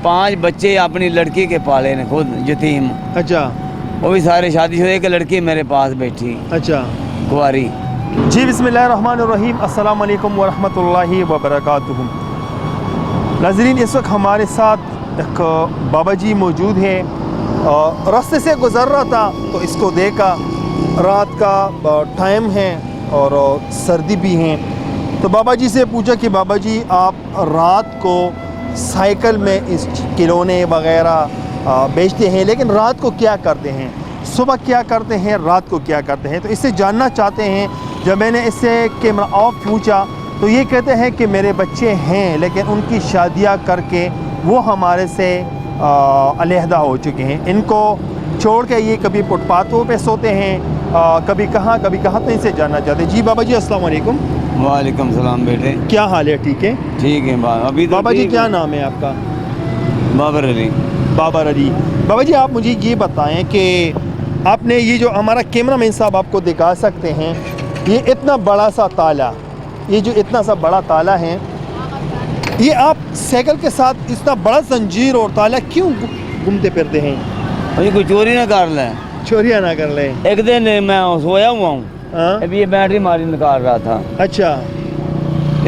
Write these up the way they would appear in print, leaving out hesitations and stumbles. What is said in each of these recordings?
5 बच्चे अपनी लड़की के पाले ने खुद यतीम। अच्छा। वो भी सारे शादीशुदा। एक लड़की मेरे पास बैठी अच्छा। कुंवारी। जी बिस्मिल्लाहिर्रहमानिर्रहीम, अस्सलाम वालेकुम वरहमतुल्लाहि वबरकातुहू। नाज़रीन, इस वक्त हमारे साथ एक बाबा जी मौजूद हैं। रास्ते से गुज़र रहा था तो इसको देखा, रात का टाइम है और सर्दी भी है। तो बाबा जी से पूछा कि बाबा जी, आप रात को साइकिल में इस खिलौने वग़ैरह बेचते हैं, लेकिन रात को क्या करते हैं? सुबह क्या करते हैं, रात को क्या करते हैं? तो इससे जानना चाहते हैं। जब मैंने इससे कैमरा ऑफ पूछा तो ये कहते हैं कि मेरे बच्चे हैं, लेकिन उनकी शादियां करके वो हमारे से अलहदा हो चुके हैं। इनको छोड़ के ये कभी फुटपाथों पे सोते हैं, कभी कहाँ तो इनसे जानना चाहते हैं। जी बाबा जी, अस्सलाम वालेकुम। वालेकुम सलाम बेटे। क्या हाल है? ठीक है। ठीक है अभी तो बाबा जी, क्या नाम है आपका? बाबर अली। बाबर अली। बाबा जी, आप मुझे ये बताएं कि आपने ये जो हमारा कैमरामैन साहब आपको दिखा सकते हैं, ये इतना बड़ा सा ताला, ये जो इतना सा बड़ा ताला है, ये आप साइकिल के साथ इतना बड़ा जंजीर और ताला क्यों घूमते फिरते हैं? अभी कोई चोरी ना कर ले। चोरियाँ ना कर ले। एक दिन मैं सोया हुआ हूँ, अभी ये बैटरी मारी निकाल रहा था। अच्छा।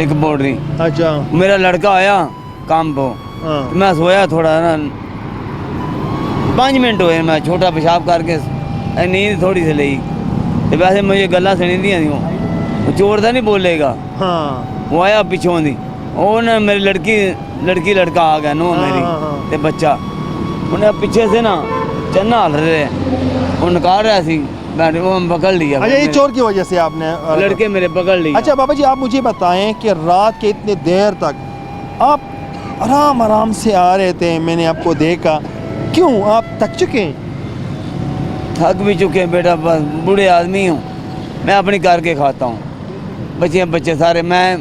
एक बोर्डरी। अच्छा। मेरा लड़का आया काम को। तो मैं सोया थोड़ा ना, 5 मिनट हुए मैं छोटा पेशाब करके नींद थोड़ी सी ली। तो वैसे मुझे गल्ला सुनी दी, चोर था नहीं बोलेगा। हाँ। वो आया पिछों दी, वो ना मेरी लड़की लड़का आ गया नो मेरी ते बच्चा, उन्हें पीछे से ना चन्ना हल रहे, वो निकाल रहा सी, वो पकड़ लिया। अच्छा, ये चोर की वजह से आपने लड़के मेरे पकड़ लिया। अच्छा बाबा जी, आप मुझे बताएं कि रात के इतने देर तक आप आराम से आ रहे थे, मैंने आपको देखा, क्यों आप थक चुके हैं? थक भी चुके हैं बेटा, बस बूढ़े आदमी हूँ मैं, अपनी करके खाता हूँ। बच्चे सारे, मैं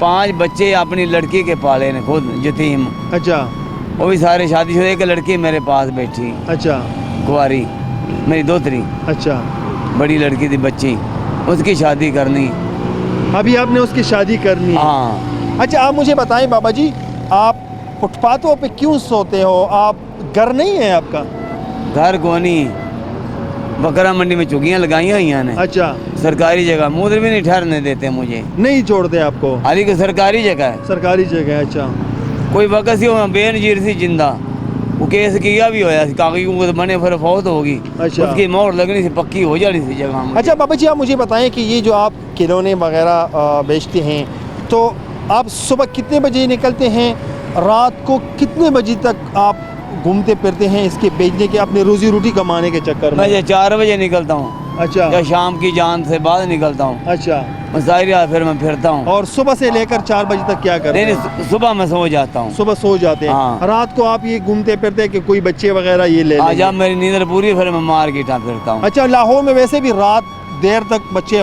5 बच्चे अपनी लड़की के पाले ने खुद यतीम। अच्छा। वो भी सारे शादीशुदा। एक लड़की मेरे पास बैठी। अच्छा। कुंवारी मेरी दोतरी। अच्छा। बड़ी लड़की थी बच्ची, उसकी शादी करनी। अभी आपने उसकी शादी करनी? हाँ। अच्छा, आप मुझे बताएं बाबा जी, आप फुटपाथों पे क्यों सोते हो? आप घर नहीं है आपका? घर को नहीं, बकरा मंडी में चुगियाँ लगाई हुई ने। अच्छा। सरकारी जगह, मुझे भी नहीं ठहरने देते, मुझे नहीं छोड़ते आपको? हाली को सरकारी जगह है। सरकारी जगह। अच्छा। कोई वक्त सी बेनजीर सी जिंदा, वो केस किया भी होया, कागज बने फिर फौत होगी। अच्छा। उसकी मोहर लगनी सी, पक्की हो जानी सी जगह। अच्छा बाबा जी, आप मुझे बताएं कि ये जो आप खिलौने वगैरह बेचते हैं, तो आप सुबह कितने बजे निकलते हैं, रात को कितने बजे तक आप घूमते फिरते हैं इसके बेचने के, अपने रोजी रोटी कमाने के चक्कर में? मैं 4 बजे निकलता हूँ। अच्छा। या शाम की जान से बाद निकलता हूँ। अच्छा। सारी रात फिर मैं फिरता हूँ। और सुबह से लेकर 4 बजे तक क्या करते हैं? नहीं, सुबह मैं सो जाता हूँ। सुबह सो जाते हैं। हाँ। रात को आप ये घूमते फिरते हैं कि कोई बच्चे वगैरह ये ले? जब मेरी नींद पूरी फिर मैं मार्केट फिरता हूँ। अच्छा, लाहौर में वैसे भी रात देर तक बच्चे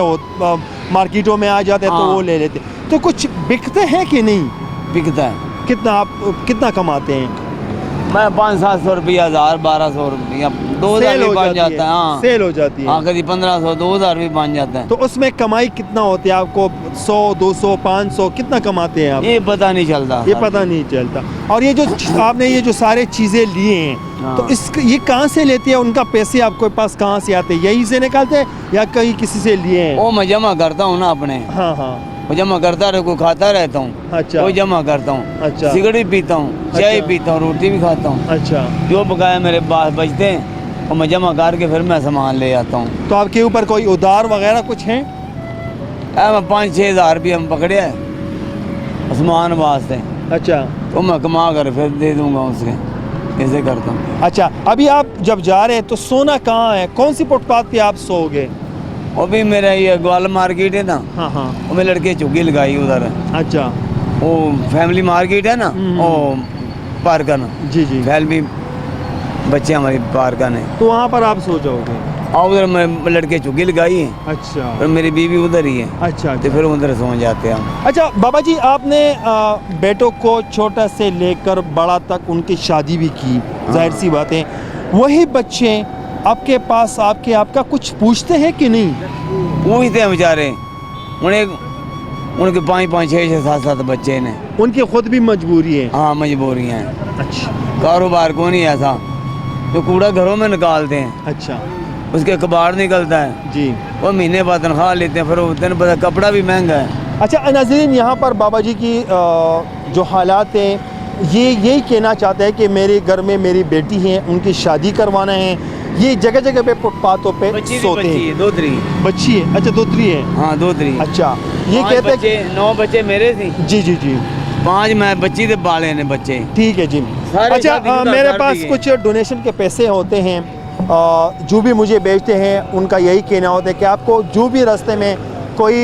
मार्केटों में आ जाते हैं। हाँ। तो वो ले लेते। तो कुछ बिकते हैं कि नहीं? बिकता है। कितना कमाते हैं? मैं 500-700 रुपया, 1000-1200 रुपया, 2000 भी बन जाता है। हाँ, सेल हो जाती है। हाँ, कभी 1500-2000 भी बन जाता है। तो उसमें कमाई कितना होती है आपको? 100-200 500 कितना कमाते हैं आप? ये पता नहीं चलता। ये पता नहीं चलता। और ये जो आपने ये जो सारे चीज़ें लिए हैं, हाँ, तो ये कहाँ से लेते हैं? उनका पैसे आपके पास कहाँ से आते हैं? यहीं से निकालते हैं या कहीं किसी से लिए हैं? वो मैं जमा करता हूँ ना अपने। हाँ हाँ, वो जमा करता रहे, कोई खाता रहता हूँ। अच्छा। कोई जमा करता हूँ। अच्छा। सिगरेट भी पीता हूँ। अच्छा। चाय पीता हूँ, रोटी भी खाता हूँ। अच्छा। जो बकाया मेरे पास बचते हैं और मैं जमा करके फिर मैं सामान ले आता हूँ। तो आपके ऊपर कोई उधार वगैरह कुछ है? मैं 5-6 हज़ार रुपये हम पकड़े है सामान वास्ते। अच्छा। तो मैं कमा कर फिर दे दूँगा उसके, ऐसे करता हूँ। अच्छा, अभी आप जब जा रहे हैं तो सोना कहाँ है? कौन सी फुटपाथ पे आप सोओगे? वो भी मेरा ये ग्वाल मार्केट है ना। हाँ हाँ। वो मैं लड़के चुग्गी लगाई उधर। अच्छा। वो फैमिली मार्केट है ना, वो पार्कन। जी जी। फैमिली बच्चे हमारी पार्कन है, तो वहाँ पर आप सो जाओगे? हाँ, उधर मैं लड़के चुग्गी लगाई है। अच्छा। और मेरी बीवी उधर ही है। अच्छा। तो फिर उधर सो जाते हैं हम। अच्छा बाबा जी, आपने बेटों को छोटा से लेकर बड़ा तक उनकी शादी भी की। हाँ। जाहिर सी बात है, वही बच्चे आपके पास आपका कुछ पूछते हैं कि नहीं? पूछते हैं बेचारे, उनके 5-5, 6-6, 7-7 बच्चे ने। उनकी खुद भी मजबूरी है। हाँ, मजबूरी है। अच्छा कारोबार को नहीं ऐसा, जो कूड़ा घरों में निकालते हैं अच्छा उसके कबाड़ निकलता है, जी। वो महीने बाद तनख्वाह लेते हैं, फिर वो दिन बाद कपड़ा भी महंगा है। अच्छा नाज़रीन, यहाँ पर बाबा जी की जो हालात हैं, ये यही कहना चाहते हैं कि मेरे घर में मेरी बेटी है, उनकी शादी करवाना है। ये जगह जगह पे फुटपाथों पे सोते हैं। दोतरी बच्ची है? अच्छा दोतरी है। हाँ दोतरी। अच्छा ये कहते हैं कि 9 बच्चे मेरे थे जी जी जी 5 मैं बच्ची थे पाले ने बच्चे। ठीक है जी। सारे अच्छा शादी शुदा मेरे कर पास दिए। कुछ डोनेशन के पैसे होते हैं, जो भी मुझे बेचते हैं उनका यही कहना होता है कि आपको जो भी रास्ते में कोई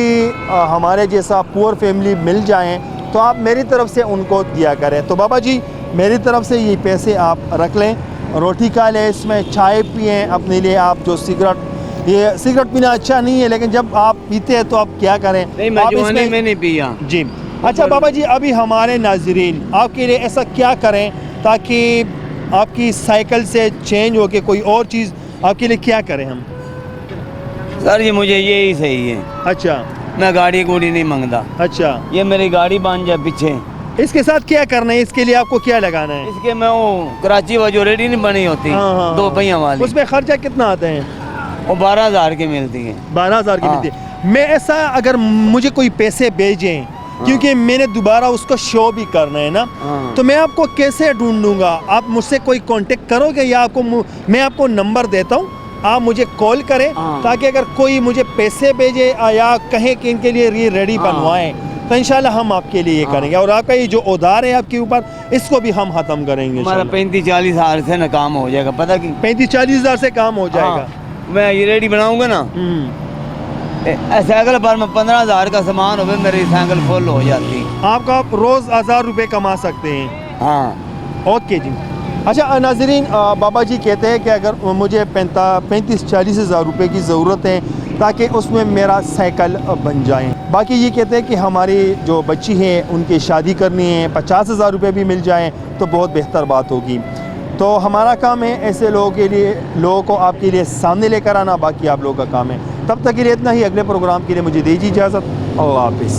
हमारे जैसा पुअर फैमिली मिल जाए तो आप मेरी तरफ से उनको दिया करें। तो बाबा जी मेरी तरफ से ये पैसे आप रख लें, रोटी खा लें, इसमें चाय पिएं अपने लिए। आप जो सिगरेट, ये सिगरेट पीना अच्छा नहीं है, लेकिन जब आप पीते हैं तो आप क्या करें, नहीं मैं आप जवानी में नहीं पिया जी। अच्छा बाबा जी, अभी हमारे नाजरीन आपके लिए ऐसा क्या करें ताकि आपकी साइकिल से चेंज हो के कोई और चीज़ आपके लिए क्या करें हम? सर जी मुझे यही सही है, अच्छा मैं गाड़ी गुड़ी नहीं मांगता। अच्छा ये मेरी गाड़ी बन जाए पीछे, इसके साथ क्या करना है, इसके लिए आपको क्या लगाना है? इसके मैं वो कराची वो जो रेडी नहीं बनी होती हाँ, 2 पहिया वाली, उसमें खर्चा कितना आता है? वो 12,000 की मिलती है। 12,000 की हाँ। मिलती है। मैं ऐसा अगर मुझे कोई पैसे भेजें, क्योंकि मैंने दोबारा उसको शो भी करना है ना, हाँ। तो मैं आपको कैसे ढूंढूंगा? आप मुझसे कोई कांटेक्ट करोगे या आपको मैं आपको नंबर देता हूँ, आप मुझे कॉल करें, हाँ। ताकि अगर कोई मुझे पैसे भेजे या कहे कि इनके लिए ये रेडी हाँ। बनवाएं तो इंशाल्लाह हम आपके लिए ये हाँ। करेंगे। और आपका ये जो उधार है आपके ऊपर, इसको भी हम ख़त्म करेंगे हमारा इंशाल्लाह। 35-40 हज़ार से ना काम हो जाएगा, पता कि 35-40 हज़ार से काम हो जाएगा। हाँ, मैं ये रेडी बनाऊंगा ना, साइकिल पर में 15,000 का सामान हो, मेरी साइकिल फुल हो जाती। आपका आप रोज़ 1,000 रुपये कमा सकते हैं। हाँ ओके जी। अच्छा नाजरीन, बाबा जी कहते हैं कि अगर मुझे 35-40 हज़ार रुपये की ज़रूरत है ताकि उसमें मेरा साइकिल बन जाए। बाकी ये कहते हैं कि हमारी जो बच्ची है उनकी शादी करनी है, 50,000 रुपये भी मिल जाएँ तो बहुत बेहतर बात होगी। तो हमारा काम है ऐसे लोगों को आपके लिए सामने लेकर आना, बाकी आप लोगों का काम है। तब तक के लिए इतना ही। अगले प्रोग्राम के लिए मुझे दीजिए इजाज़त। अल्लाह हाफ़िज़।